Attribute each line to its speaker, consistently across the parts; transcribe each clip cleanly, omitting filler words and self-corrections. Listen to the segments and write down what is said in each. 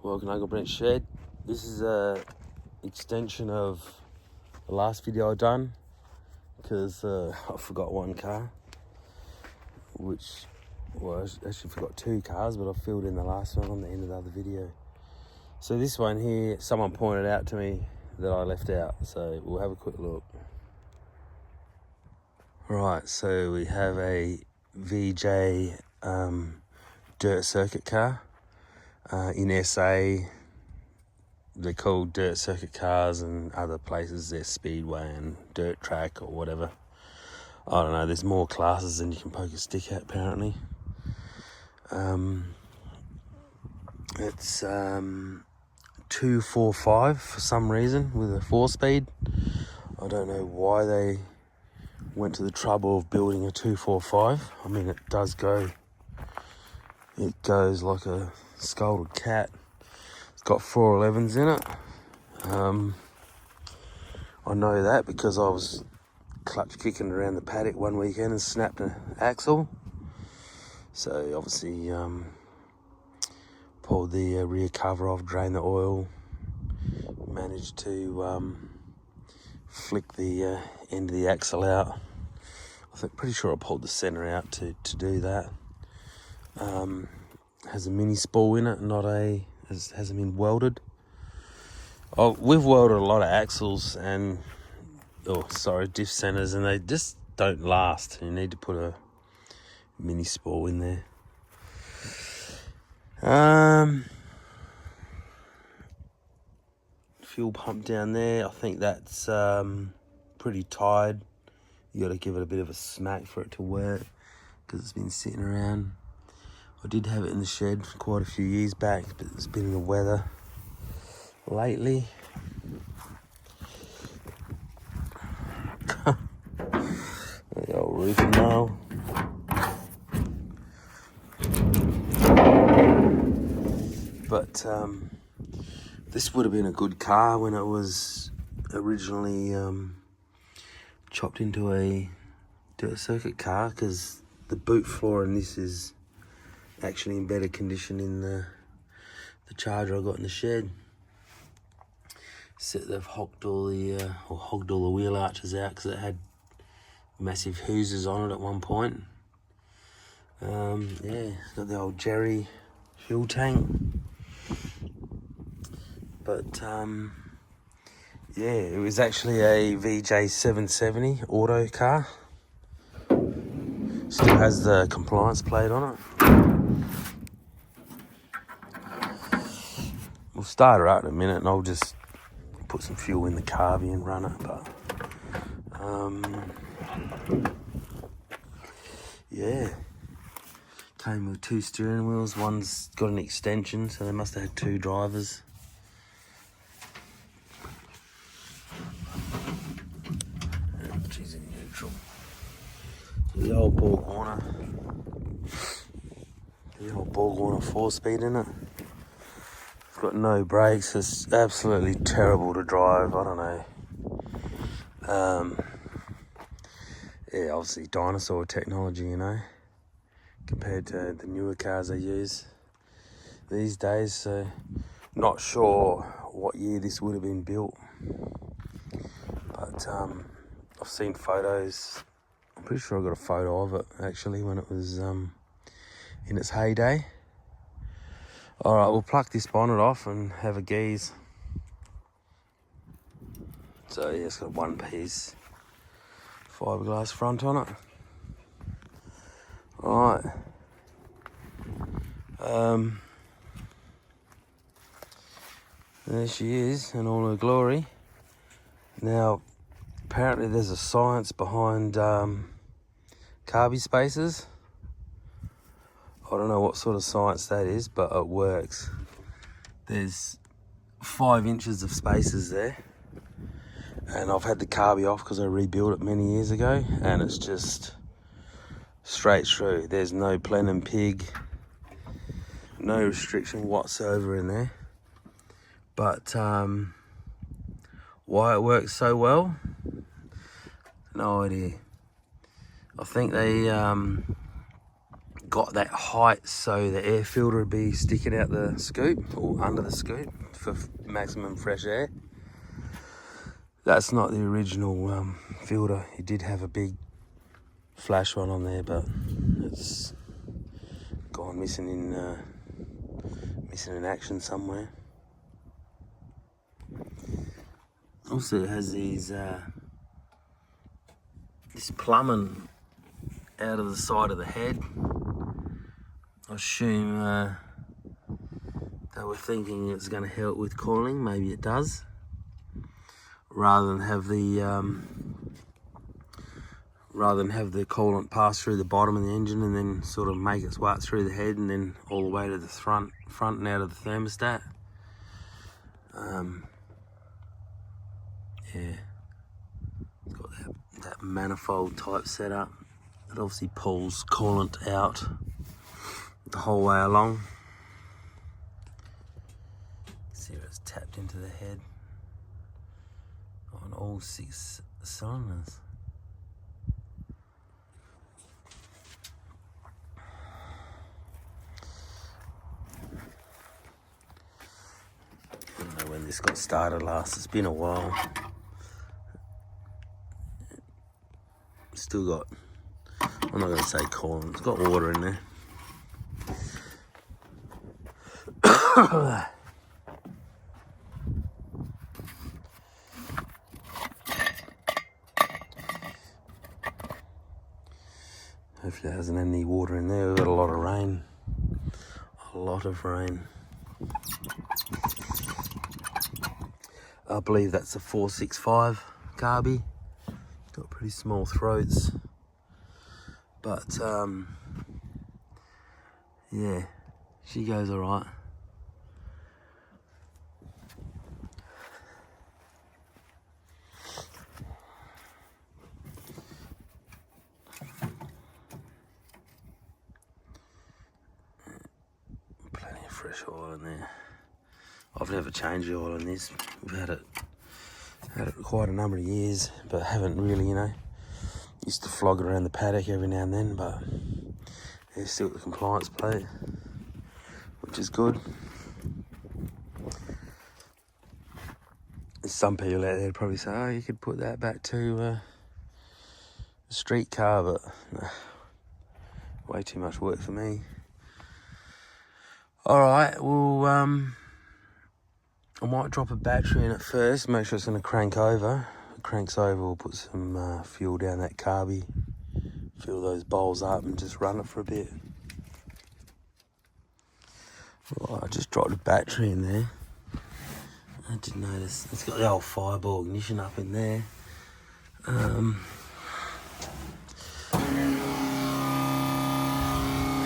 Speaker 1: Welcome to Uncle Brent's shed. This is a extension of the last video I done because I forgot one car, I actually forgot two cars, but I filled in the last one on the end of the other video. So this one here, someone pointed out to me that I left out, so we'll have a quick look. Right, so we have a VJ dirt circuit car. In SA, they're called dirt circuit cars, and other places they're speedway and dirt track or whatever. I don't know, there's more classes than you can poke a stick at apparently. It's 245 for some reason with a 4-speed. I don't know why they went to the trouble of building a 245. I mean, it does go. It goes like a scalded cat. It's got 411s in it. I know that because I was clutch kicking around the paddock one weekend and snapped an axle. So obviously pulled the rear cover off, drained the oil, managed to flick the end of the axle out. Pretty sure I pulled the centre out to do that. Has a mini spool in it, hasn't been welded. We've welded a lot of axles and diff centers, and they just don't last. You need to put a mini spool in there. Fuel pump down there, I think that's pretty tired. You got to give it a bit of a smack for it to work because it's been sitting around. I did have it in the shed quite a few years back, but it's been in the weather lately. The old roofing nail. But this would have been a good car when it was originally chopped into a dirt circuit car, because the boot floor in this is actually in better condition in the Charger I got in the shed. So they've hogged all the wheel arches out because it had massive hoosers on it at one point. It's got the old Jerry fuel tank. But it was actually a VJ 770 auto car. Still has the compliance plate on it. We'll start her up in a minute and I'll just put some fuel in the carby and run it. But came with 2 steering wheels. One's got an extension, so they must have had 2 drivers. She's in neutral. So the old Borg Warner 4-speed in it. It's got no brakes. It's absolutely terrible to drive. I don't know. Obviously dinosaur technology, compared to the newer cars they use these days. So not sure what year this would have been built, but I've seen photos. I'm pretty sure I got a photo of it actually when it was in its heyday. All right, we'll pluck this bonnet off and have a gaze. So it's got one piece fiberglass front on it. All right. There she is in all her glory. Now, apparently there's a science behind carby spacers. I don't know what sort of science that is, but it works. There's 5 inches of spacers there. And I've had the carby off because I rebuilt it many years ago, and it's just straight through. There's no plenum pig, no restriction whatsoever in there. But why it works so well, no idea. I think they got that height so the air filter would be sticking out the scoop or under the scoop for maximum fresh air. That's not the original filter. It did have a big flash one on there, but it's gone missing in action somewhere. Also, it has these this plumbing out of the side of the head. I assume they were thinking it's going to help with cooling. Maybe it does. Rather than have the coolant pass through the bottom of the engine and then sort of make its way through the head and then all the way to the front and out of the thermostat. Yeah, it's got that manifold type setup. It obviously pulls coolant out the whole way along. See where it's tapped into the head on all 6 cylinders. I don't know when this got started last. It's been a while. Still got, I'm not going to say coolant, it's got water in there. Hopefully it hasn't had any water in there. We've got a lot of rain. A lot of rain. I believe that's a 465 carby. Got pretty small throats. But yeah, she goes alright. Plenty of fresh oil in there. I've never changed the oil in this. We've had it quite a number of years, but haven't really, used to flog it around the paddock every now and then, but there's still the compliance plate, which is good. There's some people out there probably say, oh, you could put that back to a street car, but nah, way too much work for me. Alright, well, I might drop a battery in it first, make sure it's going to crank over. If it cranks over, we'll put some fuel down that carby, fill those bowls up and just run it for a bit. Right, I just dropped a battery in there. I didn't notice. It's got the old fireball ignition up in there.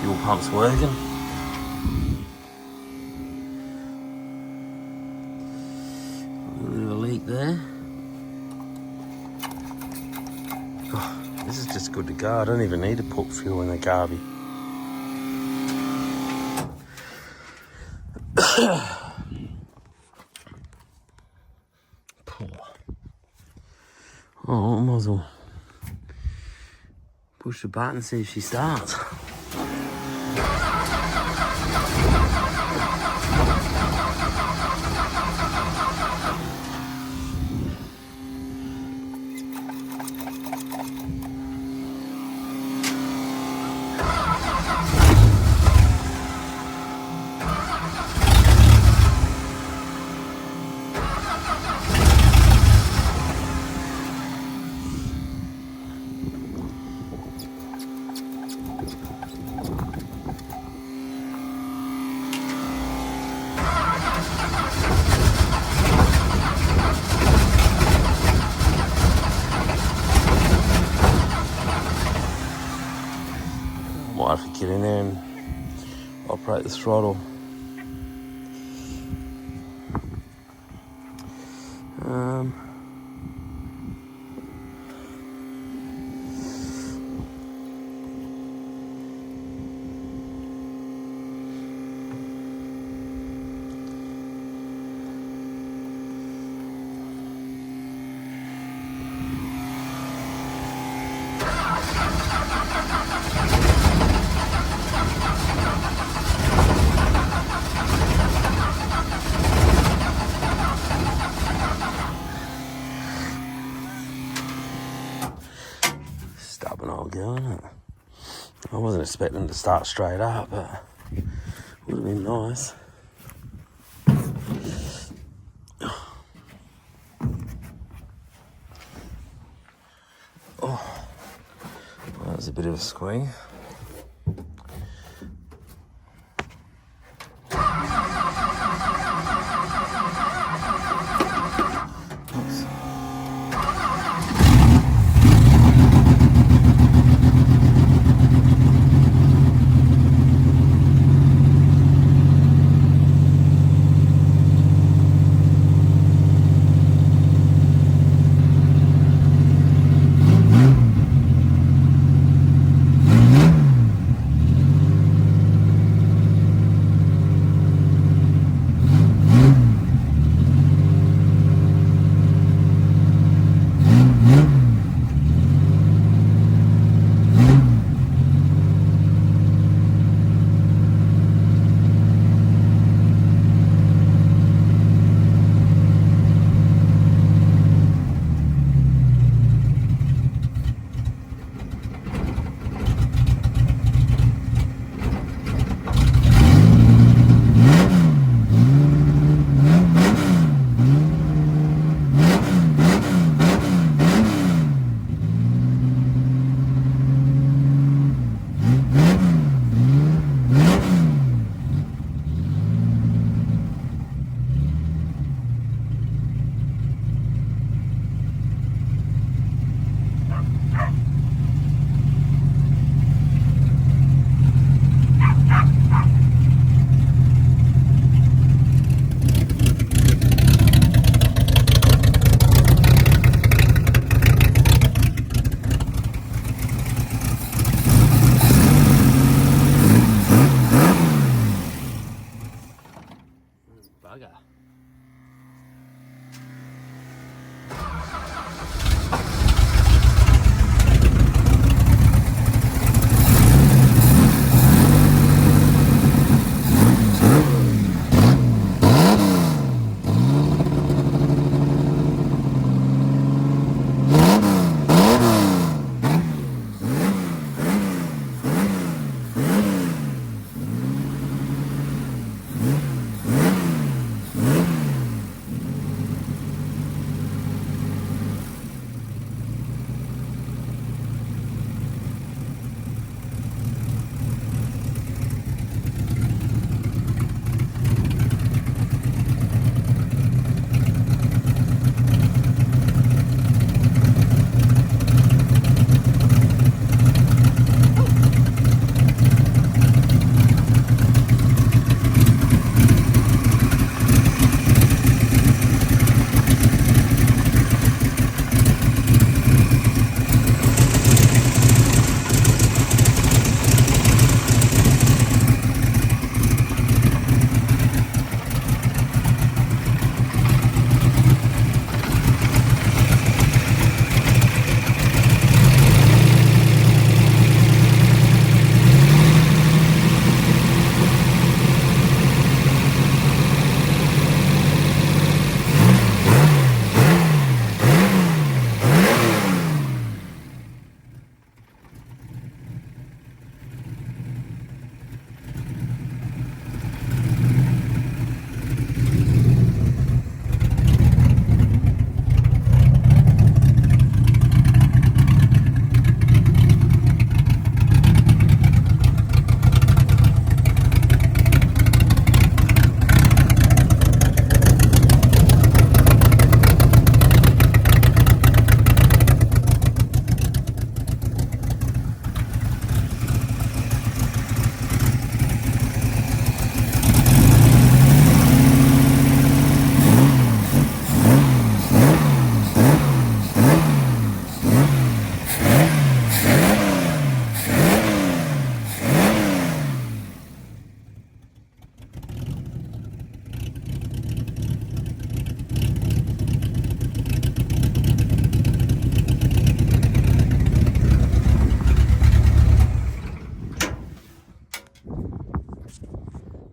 Speaker 1: Fuel pump's working. There. Oh, this is just good to go. I don't even need to put fuel in the carby. Oh, I might as well push the button and see if she starts. Might have to get in there and operate the throttle. wasn't expecting to start straight up, but would have been nice. Oh, that was a bit of a squeeze. Bugger.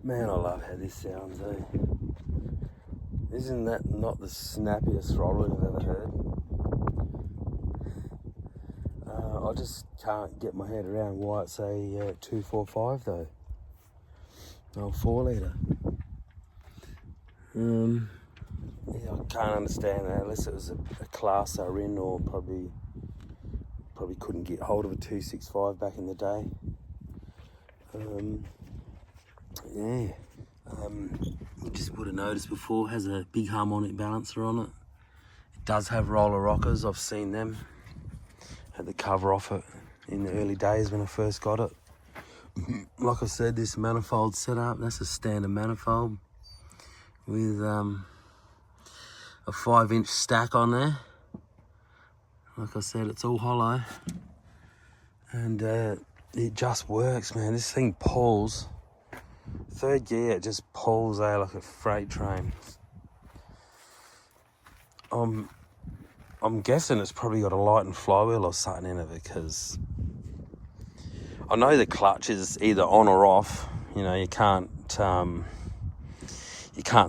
Speaker 1: Man, I love how this sounds, eh? Isn't that not the snappiest throttle you've ever heard? I just can't get my head around why it's a 245 though. No, 4 litre. Yeah, I can't understand that unless it was a class I in, or probably couldn't get hold of a 265 back in the day. Yeah. You just would have noticed before, has a big harmonic balancer on it. It does have roller rockers, I've seen them. Had the cover off it in the early days when I first got it. Like I said, this manifold setup, that's a standard manifold with a 5-inch stack on there. Like I said, it's all hollow. And it just works, man. This thing pulls. 3rd gear, it just pulls out like a freight train. I'm guessing it's probably got a light and flywheel or something in it, because I know the clutch is either on or off. You know, you can't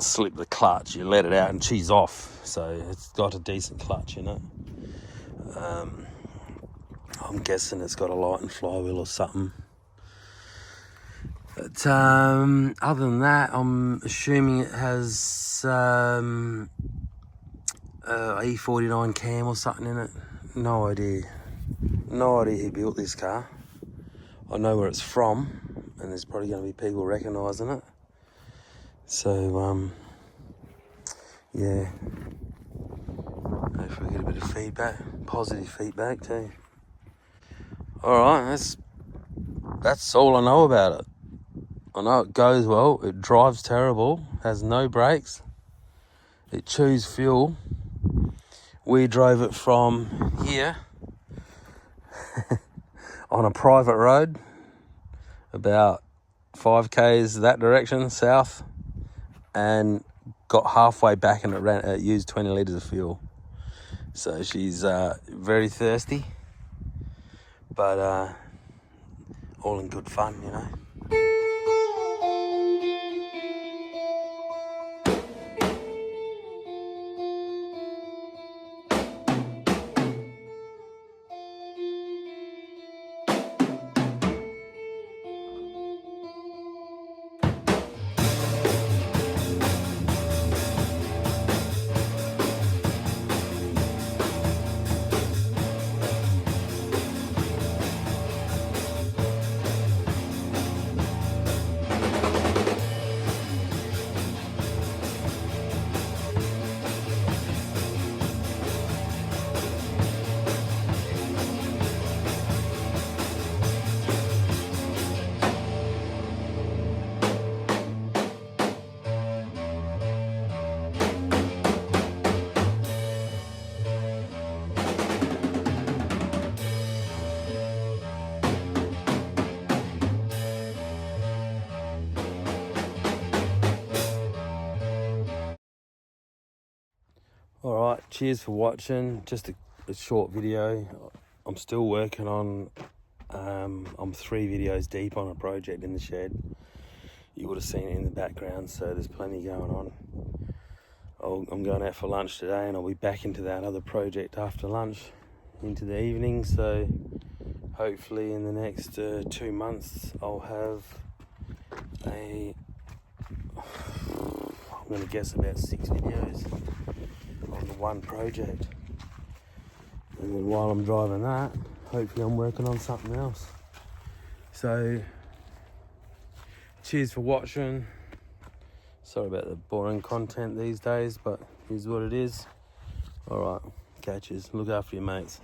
Speaker 1: slip the clutch. You let it out and she's off. So it's got a decent clutch in it. I'm guessing it's got a light and flywheel or something. But other than that, I'm assuming it has E49 cam or something in it. No idea. No idea who built this car. I know where it's from, and there's probably going to be people recognising it. So, yeah. Hopefully we get a bit of feedback, positive feedback too. Alright, that's all I know about it. I know it goes well, it drives terrible, has no brakes, it chews fuel. We drove it from here on a private road, about 5k's that direction south, and got halfway back and it used 20 litres of fuel. So she's very thirsty, but all in good fun, you know. Alright, cheers for watching. Just a short video. I'm still working on, I'm 3 videos deep on a project in the shed. You would have seen it in the background, so there's plenty going on. I'm going out for lunch today, and I'll be back into that other project after lunch into the evening. So hopefully in the next 2 months I'll have I'm going to guess about 6 videos on the one project. And then while I'm driving that, hopefully I'm working on something else. So cheers for watching. Sorry about the boring content these days, but here's what it is. Alright, catches. Look after your mates.